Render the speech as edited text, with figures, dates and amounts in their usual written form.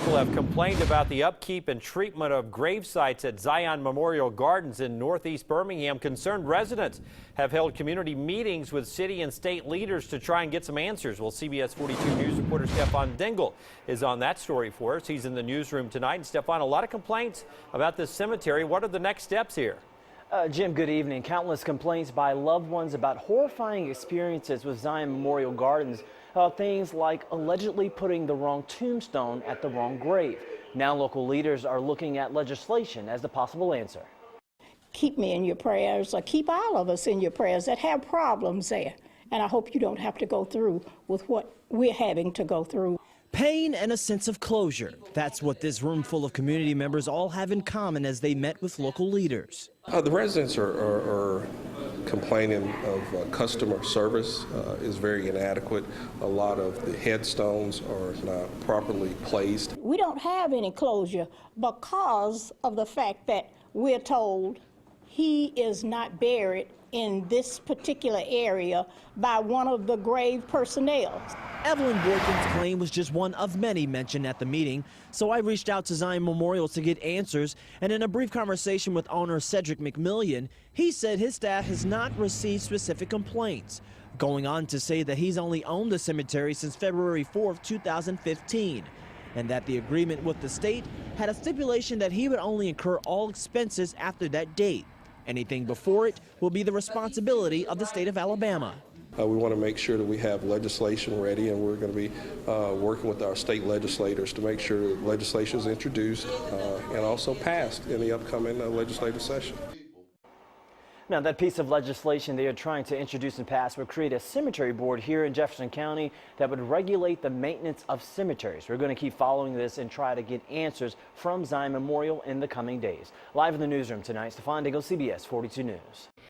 People have complained about the upkeep and treatment of grave sites at Zion Memorial Gardens in Northeast Birmingham. Concerned residents have held community meetings with city and state leaders to try and get some answers. Well, CBS 42 News reporter Stefan Dingle is on that story for us. He's in the newsroom tonight. And Stefan, a lot of complaints about this cemetery. What are the next steps here? Jim, good evening. Countless complaints by loved ones about horrifying experiences with Zion Memorial Gardens. Things like allegedly putting the wrong tombstone at the wrong grave. Now local leaders are looking at legislation as the possible answer. Keep me in your prayers, or keep all of us in your prayers that have problems there. And I hope you don't have to go through with what we're having to go through. Pain and a sense of closure. That's what this room full of community members all have in common as they met with local leaders. The residents are complaining of customer service is very inadequate. A lot of the headstones are not properly placed. We don't have any closure because of the fact that we're told he is not buried in this particular area by one of the grave personnel. Evelyn Boykin's claim was just one of many mentioned at the meeting, so I reached out to Zion Memorial to get answers, and in a brief conversation with owner Cedric McMillian, he said his staff has not received specific complaints, going on to say that he's only owned the cemetery since February 4th, 2015, and that the agreement with the state had a stipulation that he would only incur all expenses after that date. Anything before it will be the responsibility of the state of Alabama. We want to make sure that we have legislation ready, and we're going to be working with our state legislators to make sure that legislation is introduced and also passed in the upcoming legislative session. Now, that piece of legislation they are trying to introduce and pass would create a cemetery board here in Jefferson County that would regulate the maintenance of cemeteries. We're going to keep following this and try to get answers from Zion Memorial in the coming days. Live in the newsroom tonight, Stefan Dingle, CBS 42 News.